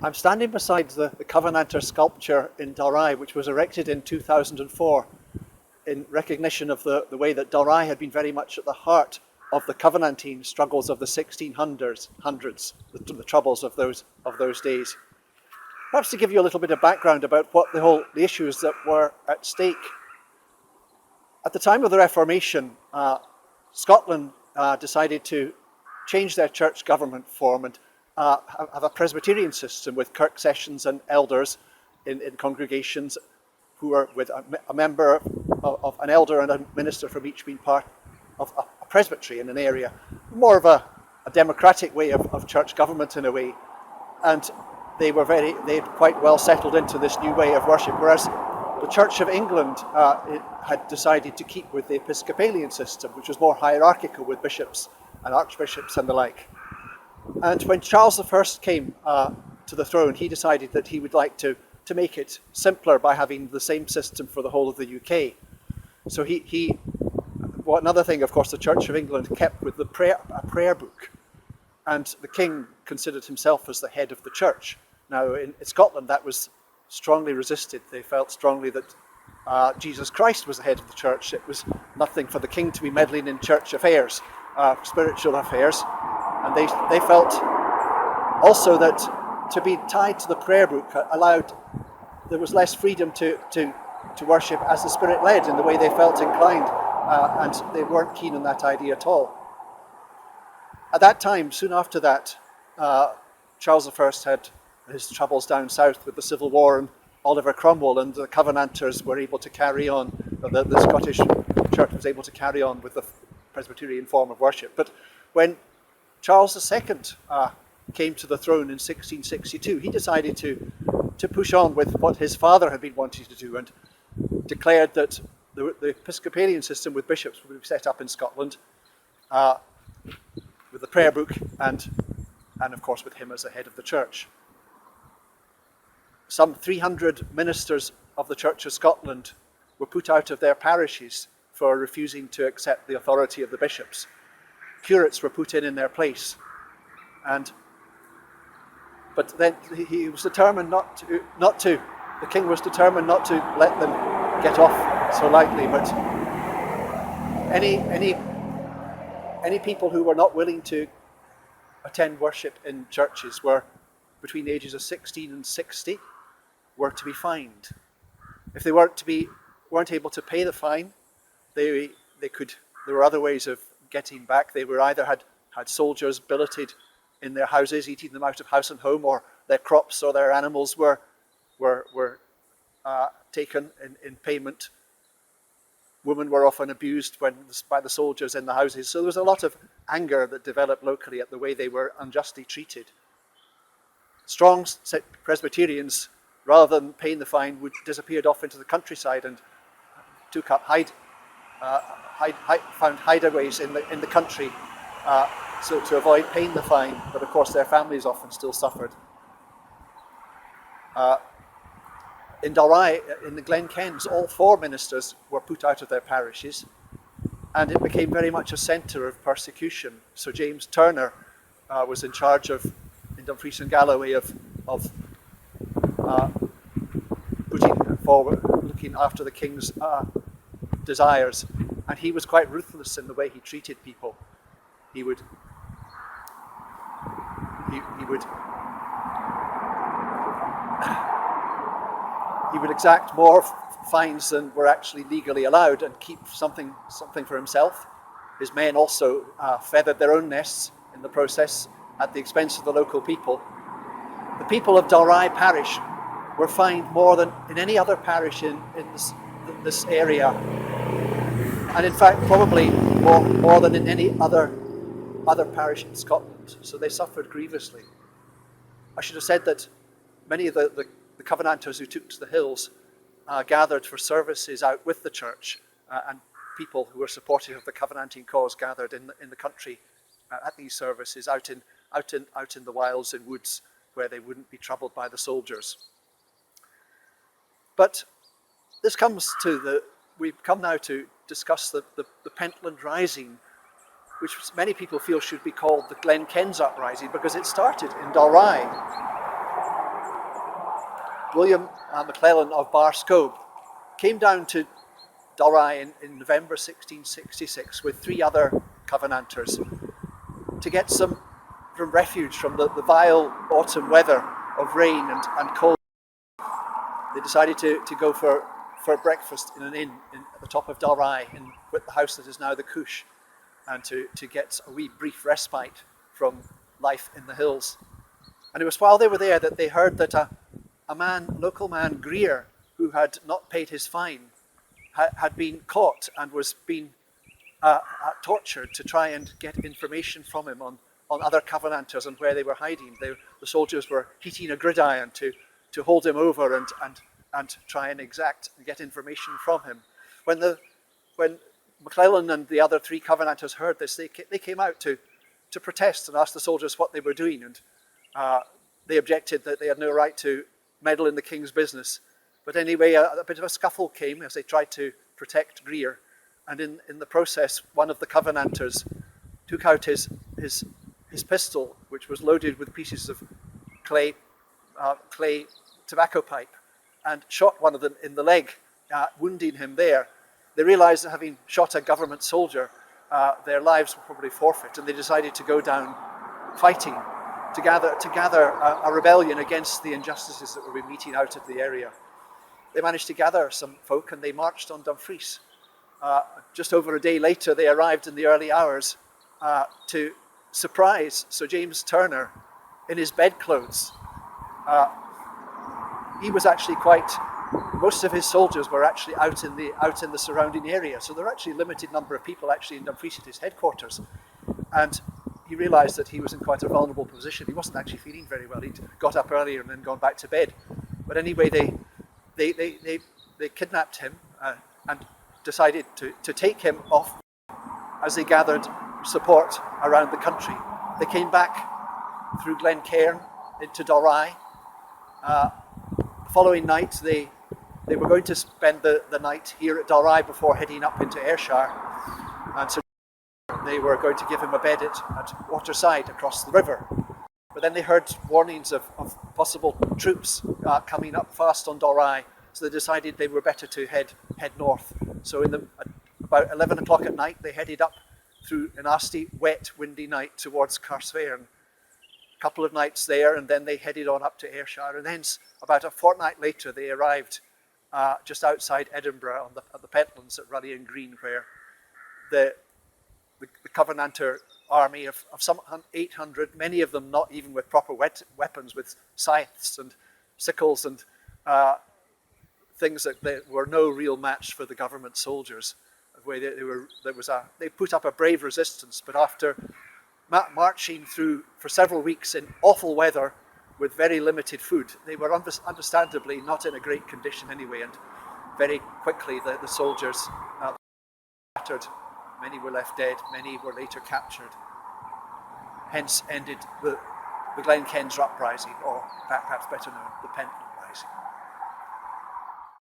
I'm standing beside the Covenanter sculpture in Dalry, which was erected in 2004 in recognition of the way that Dalry had been very much at the heart of the Covenantine struggles of the 1600s, the troubles of those days. Perhaps to give you a little bit of background about what the issues that were at stake. At the time of the Reformation, Scotland decided to change their church government form and have a Presbyterian system with kirk sessions and elders in congregations who are with a member of an elder and a minister from each being part of a presbytery in an area. More of a democratic way of church government in a way. And they'd quite well settled into this new way of worship, whereas the Church of England had decided to keep with the Episcopalian system, which was more hierarchical with bishops and archbishops and the like. And when Charles I came to the throne, he decided that he would like to make it simpler by having the same system for the whole of the UK. So another thing, of course, the Church of England kept with a prayer book, and the king considered himself as the head of the church. Now, in Scotland, that was strongly resisted. They felt strongly that Jesus Christ was the head of the church. It was nothing for the king to be meddling in church affairs, spiritual affairs. And they felt also that to be tied to the prayer book there was less freedom to worship as the Spirit led in the way they felt inclined, and they weren't keen on that idea at all. At that time, soon after that, Charles I had his troubles down south with the Civil War and Oliver Cromwell, and the Covenanters were able to carry on, the Scottish Church was able to carry on with the Presbyterian form of worship. But when Charles II came to the throne in 1662, he decided to push on with what his father had been wanting to do, and declared that the Episcopalian system with bishops would be set up in Scotland, with the prayer book and of course with him as the head of the church. Some 300 ministers of the Church of Scotland were put out of their parishes for refusing to accept the authority of the bishops. Curates were put in their place, but then he was determined not to. The king was determined not to let them get off so lightly. But any people who were not willing to attend worship in churches were between the ages of 16 and 60 were to be fined. If they weren't able to pay the fine, there were other ways of getting back. They were either had soldiers billeted in their houses, eating them out of house and home, or their crops or their animals were taken in payment. Women were often abused by the soldiers in the houses. So there was a lot of anger that developed locally at the way they were unjustly treated. Strong Presbyterians, rather than paying the fine, disappeared off into the countryside and took up found hideaways in the country, so to avoid paying the fine. But of course, their families often still suffered. In Dalry, in the Glen Kens, all 4 ministers were put out of their parishes, and it became very much a centre of persecution. Sir James Turner was in charge in Dumfries and Galloway of putting forward, looking after the king's desires, and he was quite ruthless in the way he treated people. He would exact more fines than were actually legally allowed and keep something for himself. His men also feathered their own nests in the process at the expense of the local people. The people of Dalry parish were fined more than in any other parish in this area, and in fact probably more than in any other parish in Scotland. So they suffered grievously. I should have said that many of the Covenanters who took to the hills gathered for services out with the church, and people who were supportive of the Covenantine cause gathered in the country at these services, out in the wilds and woods where they wouldn't be troubled by the soldiers. But this comes to we've come now to discuss the Pentland Rising, which many people feel should be called the Glen Kens Uprising because it started in Dalry. William McClellan of Barscobe came down to Dalry in November 1666 with 3 other Covenanters to get some refuge from the vile autumn weather of rain and cold. They decided to go for breakfast in an inn at the top of Dalry, with the house that is now the Couche, and to get a wee brief respite from life in the hills. And it was while they were there that they heard that a local man, Greer, who had not paid his fine, had been caught and was being tortured to try and get information from him on other Covenanters and where they were hiding. The soldiers were heating a gridiron to hold him over and try and get information from him. When McClellan and the other 3 Covenanters heard this, they came out to protest and ask the soldiers what they were doing, and they objected that they had no right to meddle in the king's business. But anyway, a bit of a scuffle came as they tried to protect Greer, and in the process, one of the Covenanters took out his pistol, which was loaded with pieces of clay tobacco pipe, and shot one of them in the leg, wounding him there. They realized that having shot a government soldier, their lives were probably forfeit, and they decided to go down fighting to gather a rebellion against the injustices that were meting out of the area. They managed to gather some folk and they marched on Dumfries. Just over a day later, they arrived in the early hours to surprise Sir James Turner in his bedclothes. He was actually most of his soldiers were actually out in the surrounding area, so there were actually a limited number of people actually in Dumfries at his headquarters. And he realised that he was in quite a vulnerable position. He wasn't actually feeling very well. He'd got up earlier and then gone back to bed. But anyway, they kidnapped him and decided to take him off as they gathered support around the country. They came back through Glencairn into Dalry. The following night, they were going to spend the night here at Dalry before heading up into Ayrshire, and so they were going to give him a bed at Waterside across the river. But then they heard warnings of possible troops coming up fast on Dalry, so they decided they were better to head north. So about 11 o'clock at night, they headed up through a nasty, wet, windy night towards Carsfairn. A couple of nights there, and then they headed on up to Ayrshire, and then about a fortnight later they arrived just outside Edinburgh at the Pentlands at Rully and Green, where the Covenanter army of some 800, many of them not even with proper weapons, with scythes and sickles and things that were no real match for the government soldiers. They put up a brave resistance, but after marching through for several weeks in awful weather with very limited food, they were understandably not in a great condition anyway, and very quickly the soldiers battered. Many were left dead, many were later captured. Hence ended the Glencairn's uprising, or perhaps better known, the Pentland Rising.